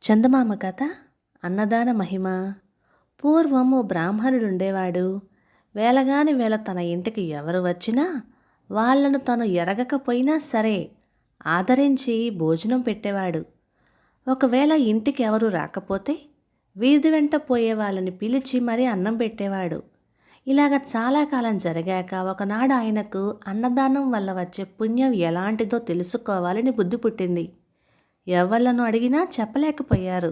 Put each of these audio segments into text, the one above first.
చందమామ కథ అన్నదాన మహిమ. పూర్వం ఓ బ్రాహ్మణుడుండేవాడు. వేళగాని వేళ తన ఇంటికి ఎవరు వచ్చినా వాళ్లను తను ఎరగకపోయినా సరే ఆదరించి భోజనం పెట్టేవాడు. ఒకవేళ ఇంటికి ఎవరు రాకపోతే వీధి వెంట పోయే వాళ్ళని పిలిచి మరీ అన్నం పెట్టేవాడు. ఇలాగ చాలా కాలం జరిగాక ఒకనాడు ఆయనకు అన్నదానం వల్ల వచ్చే పుణ్యం ఎలాంటిదో తెలుసుకోవాలని బుద్ధి పుట్టింది. ఎవళ్ళను అడిగినా చెప్పలేకపోయారు.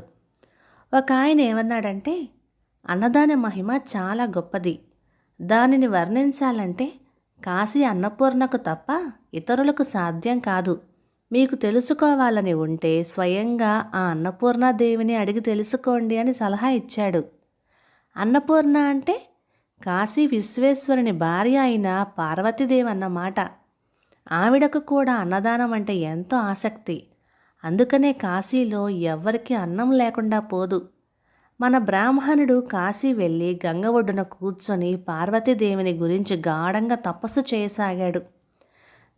ఒక ఆయన ఏమన్నాడంటే, అన్నదాన మహిమ చాలా గొప్పది. దానిని వర్ణించాలంటే కాశీ అన్నపూర్ణకు తప్ప ఇతరులకు సాధ్యం కాదు. మీకు తెలుసుకోవాలని ఉంటే స్వయంగా ఆ అన్నపూర్ణాదేవిని అడిగి తెలుసుకోండి అని సలహా ఇచ్చాడు. అన్నపూర్ణ అంటే కాశీ విశ్వేశ్వరుని భార్య అయిన పార్వతీదేవి అన్నమాట. ఆవిడకు కూడా అన్నదానం అంటే ఎంతో ఆసక్తి. అందుకనే కాశీలో ఎవ్వరికి అన్నం లేకుండా పోదు. మన బ్రాహ్మణుడు కాశీ వెళ్ళి గంగ ఒడ్డున కూర్చొని పార్వతీదేవిని గురించి గాఢంగా తపస్సు చేయసాగాడు.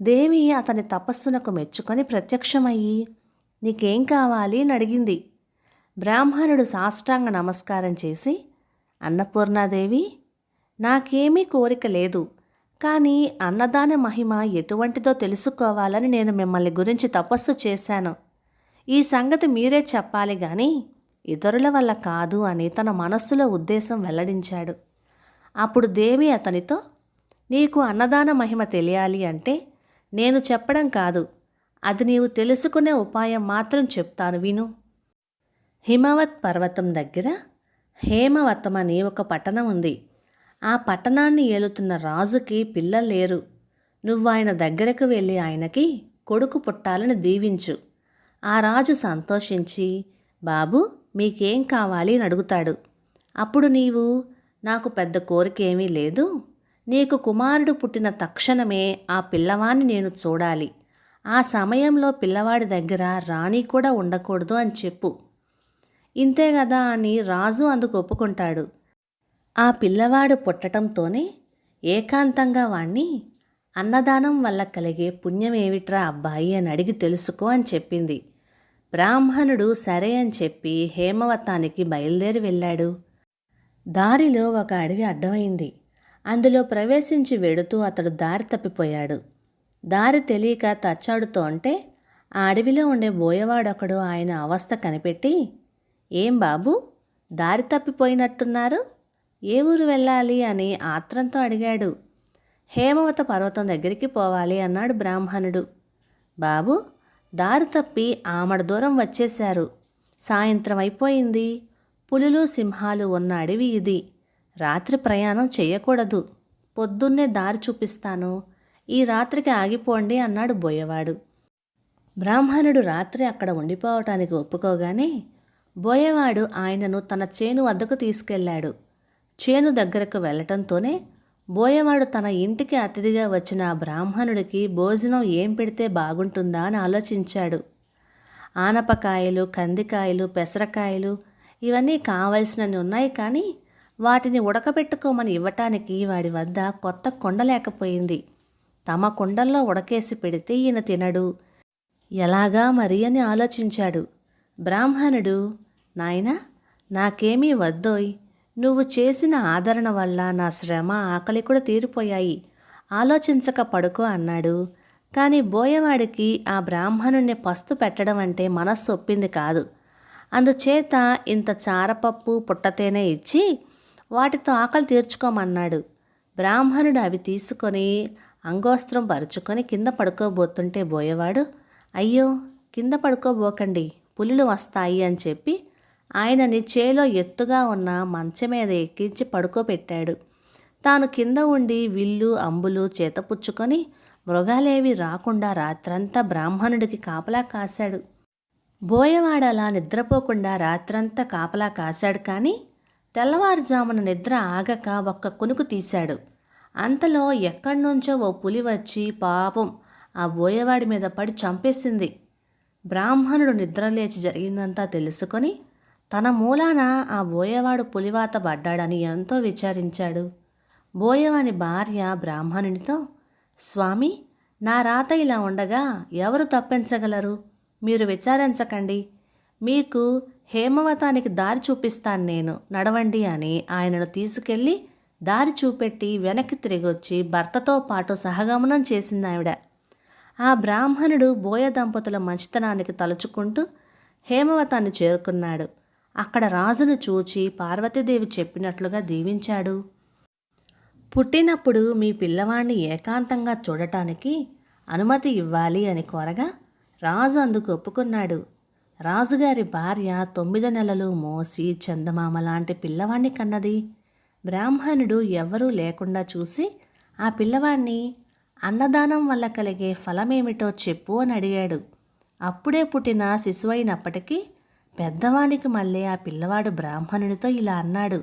దేవి అతని తపస్సునకు మెచ్చుకొని ప్రత్యక్షమయ్యి, నీకేం కావాలి అని అడిగింది. బ్రాహ్మణుడు సాష్టాంగ నమస్కారం చేసి, అన్నపూర్ణాదేవి, నాకేమీ కోరిక లేదు, కానీ అన్నదాన మహిమ ఎటువంటిదో తెలుసుకోవాలని నేను మిమ్మల్ని గురించి తపస్సు చేశాను. ఈ సంగతి మీరే చెప్పాలి గాని ఇతరుల వల్ల కాదు అని తన మనస్సులో ఉద్దేశం వెల్లడించాడు. అప్పుడు దేవి అతనితో, నీకు అన్నదాన మహిమ తెలియాలి అంటే నేను చెప్పడం కాదు, అది నీవు తెలుసుకునే ఉపాయం మాత్రం చెప్తాను విను. హిమవత్ పర్వతం దగ్గర హేమవతం అని ఒక పట్టణం ఉంది. ఆ పట్టణాన్ని ఏలుతున్న రాజుకి పిల్లలు లేరు. నువ్వు ఆయన దగ్గరకు వెళ్ళి ఆయనకి కొడుకు పుట్టాలని దీవించు. ఆ రాజు సంతోషించి, బాబు మీకేం కావాలి అని అడుగుతాడు. అప్పుడు నీవు, నాకు పెద్ద కోరిక ఏమీ లేదు, నీకు కుమారుడు పుట్టిన తక్షణమే ఆ పిల్లవాడిని నేను చూడాలి. ఆ సమయంలో పిల్లవాడి దగ్గర రాణి కూడా ఉండకూడదు అని చెప్పు. ఇంతే కదా అని రాజు అందుకు ఒప్పుకుంటాడు. ఆ పిల్లవాడు పుట్టడంతోనే ఏకాంతంగా వాణ్ణి, అన్నదానం వల్ల కలిగే పుణ్యమేమిట్రా అబ్బాయి అని అడిగి తెలుసుకో అని చెప్పింది. బ్రాహ్మణుడు సరే అని చెప్పి హేమవతానికి బయలుదేరి వెళ్ళాడు. దారిలో ఒక అడవి అడ్డమైంది. అందులో ప్రవేశించి వెడుతూ అతడు దారి తప్పిపోయాడు. దారి తెలియక తచ్చాడుతూ ఉంటే ఆ అడవిలో ఉండే బోయవాడొకడు ఆయన అవస్థ కనిపెట్టి, ఏం బాబు దారి తప్పిపోయినట్టున్నారు, ఏ ఊరు వెళ్ళాలి అని ఆత్రంతో అడిగాడు. హేమవత పర్వతం దగ్గరికి పోవాలి అన్నాడు బ్రాహ్మణుడు. బాబు దారి తప్పి ఆమడ దూరం వచ్చేశారు. సాయంత్రం అయిపోయింది. పులులు సింహాలు ఉన్న అడవి ఇది. రాత్రి ప్రయాణం చేయకూడదు. పొద్దున్నే దారి చూపిస్తాను, ఈ రాత్రికి ఆగిపోండి అన్నాడు బోయవాడు. బ్రాహ్మణుడు రాత్రి అక్కడ ఉండిపోవటానికి ఒప్పుకోగానే బోయవాడు ఆయనను తన చేను వద్దకు తీసుకెళ్లాడు. చేను దగ్గరకు వెళ్ళటంతోనే బోయవాడు తన ఇంటికి అతిథిగా వచ్చిన ఆ బ్రాహ్మణుడికి భోజనం ఏం పెడితే బాగుంటుందా అని ఆలోచించాడు. ఆనపకాయలు, కందికాయలు, పెసరకాయలు ఇవన్నీ కావలసినవి ఉన్నాయి, కానీ వాటిని ఉడకబెట్టుకోమని ఇవ్వటానికి వాడి వద్ద కొత్త కుండ లేకపోయింది. తమ కుండల్లో ఉడకేసి పెడితే ఈయన తినడు, ఎలాగా మరి అని ఆలోచించాడు. బ్రాహ్మణుడు, నాయనా నాకేమీ వద్దోయ్, నువ్వు చేసిన ఆదరణ వల్ల నా శ్రమ ఆకలి కూడా తీరిపోయాయి, ఆలోచించక పడుకో అన్నాడు. కానీ బోయవాడికి ఆ బ్రాహ్మణుణ్ణి పస్తు పెట్టడం అంటే మనస్సు ఒప్పింది కాదు. అందుచేత ఇంత చారపప్పు పుట్టతేనే ఇచ్చి వాటితో ఆకలి తీర్చుకోమన్నాడు. బ్రాహ్మణుడు అవి తీసుకొని అంగోస్త్రం పరుచుకొని కింద పడుకోబోతుంటే బోయవాడు, అయ్యో కింద పడుకోబోకండి, పులులు వస్తాయి అని చెప్పి ఆయనని చేలో ఎత్తుగా ఉన్న మంచం మీద ఎక్కించి పడుకోబెట్టాడు. తాను కింద ఉండి విల్లు అంబులు చేతపుచ్చుకొని మృగాలేవి రాకుండా రాత్రంతా బ్రాహ్మణుడికి కాపలా కాశాడు. బోయవాడు అలా నిద్రపోకుండా రాత్రంతా కాపలా కాశాడు. కానీ తెల్లవారుజామున నిద్ర ఆగక ఒక్క కునుకు తీశాడు. అంతలో ఎక్కడ్నుంచో ఓ పులి వచ్చి పాపం ఆ బోయవాడి మీద పడి చంపేసింది. బ్రాహ్మణుడు నిద్రలేచి జరిగిందంతా తెలుసుకొని తన మూలాన ఆ బోయవాడు పులివాత పడ్డాడని ఎంతో విచారించాడు. బోయవాని భార్య బ్రాహ్మణునితో, స్వామి నా రాత ఇలా ఉండగా ఎవరు తప్పించగలరు, మీరు విచారించకండి, మీకు హేమవతానికి దారి చూపిస్తాను నేను, నడవండి అని ఆయనను తీసుకెళ్ళి దారి చూపెట్టి వెనక్కి తిరిగొచ్చి భర్తతో పాటు సహగమనం చేసింది ఆవిడ. ఆ బ్రాహ్మణుడు బోయ దంపతుల మంచితనానికి తలుచుకుంటూ హేమవతాన్ని చేరుకున్నాడు. అక్కడ రాజును చూచి పార్వతీదేవి చెప్పినట్లుగా దీవించాడు. పుట్టినప్పుడు మీ పిల్లవాణ్ణి ఏకాంతంగా చూడటానికి అనుమతి ఇవ్వాలి అని కోరగా రాజు అందుకు ఒప్పుకున్నాడు. రాజుగారి భార్య 9 నెలలు మోసి చందమామ లాంటి పిల్లవాణ్ణి కన్నది. బ్రాహ్మణుడు ఎవ్వరూ లేకుండా చూసి ఆ పిల్లవాణ్ణి అన్నదానం వల్ల కలిగే ఫలమేమిటో చెప్పు అని అడిగాడు. అప్పుడే పుట్టిన శిశువైనప్పటికీ పెద్దవానికి మళ్ళీ ఆ పిల్లవాడు బ్రాహ్మణుడితో ఇలా అన్నాడు.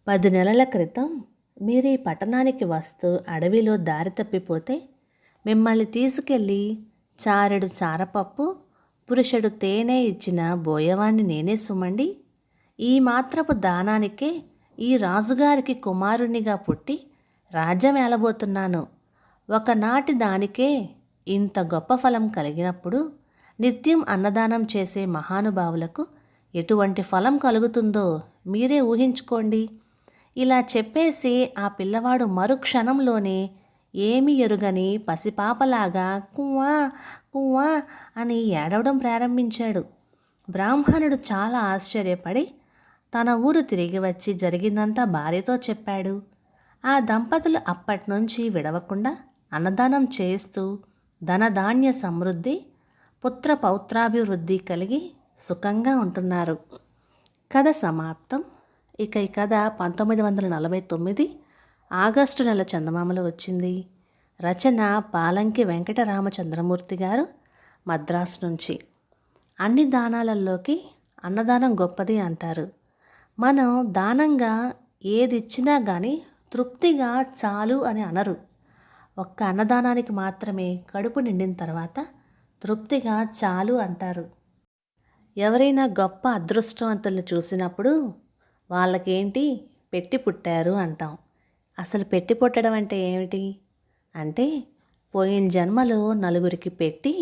10 నెలల క్రితం మీరు ఈ పట్టణానికి వస్తూ అడవిలో దారి తప్పిపోతే మిమ్మల్ని తీసుకెళ్ళి చారెడు చారపప్పు, పురుషుడు తేనె ఇచ్చిన బోయవాణ్ణి నేనే సుమండి. ఈ మాత్రపు దానానికే ఈ రాజుగారికి కుమారునిగా పుట్టి రాజ్యం ఏలబోతున్నాను. ఒకనాటి దానికే ఇంత గొప్ప ఫలం కలిగినప్పుడు నిత్యం అన్నదానం చేసే మహానుభావులకు ఎటువంటి ఫలం కలుగుతుందో మీరే ఊహించుకోండి. ఇలా చెప్పేసి ఆ పిల్లవాడు మరుక్షణంలోనే ఏమీ ఎరుగని పసిపాపలాగా కువ్వా కువ్వా అని ఏడవడం ప్రారంభించాడు. బ్రాహ్మణుడు చాలా ఆశ్చర్యపడి తన ఊరు తిరిగి వచ్చి జరిగిందంతా భార్యతో చెప్పాడు. ఆ దంపతులు అప్పటినుంచి విడవకుండా అన్నదానం చేస్తూ ధనధాన్య సమృద్ధి, పుత్ర పౌత్రాభివృద్ధి కలిగి సుఖంగా ఉంటున్నారు. కథ సమాప్తం. ఇక ఈ కథ 1949 ఆగస్టు నెల చందమామలో వచ్చింది. రచన పాలంకి వెంకటరామచంద్రమూర్తి గారు, మద్రాసు నుంచి. అన్ని దానాలలోకి అన్నదానం గొప్పది అంటారు. మనం దానంగా ఏది ఇచ్చినా కానీ తృప్తిగా చాలు అని అనరు. ఒక్క అన్నదానానికి మాత్రమే కడుపు నిండిన తర్వాత తృప్తిగా చాలు అంటారు. ఎవరైనా గొప్ప అదృష్టవంతులను చూసినప్పుడు వాళ్ళకేంటి పెట్టి పుట్టారు అంటాం. అసలు పెట్టి పుట్టడం అంటే ఏమిటి అంటే, పోయిన జన్మలో నలుగురికి పెట్టి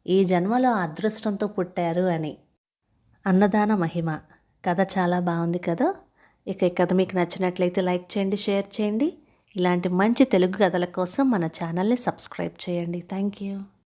ఈ జన్మలో అదృష్టంతో పుట్టారు అని. అన్నదాన మహిమ కథ చాలా బాగుంది కదా. ఇక ఈ కథ మీకు నచ్చినట్లయితే లైక్ చేయండి, షేర్ చేయండి. ఇలాంటి మంచి తెలుగు కథల కోసం మన ఛానల్ని సబ్స్క్రైబ్ చేయండి. Thank you.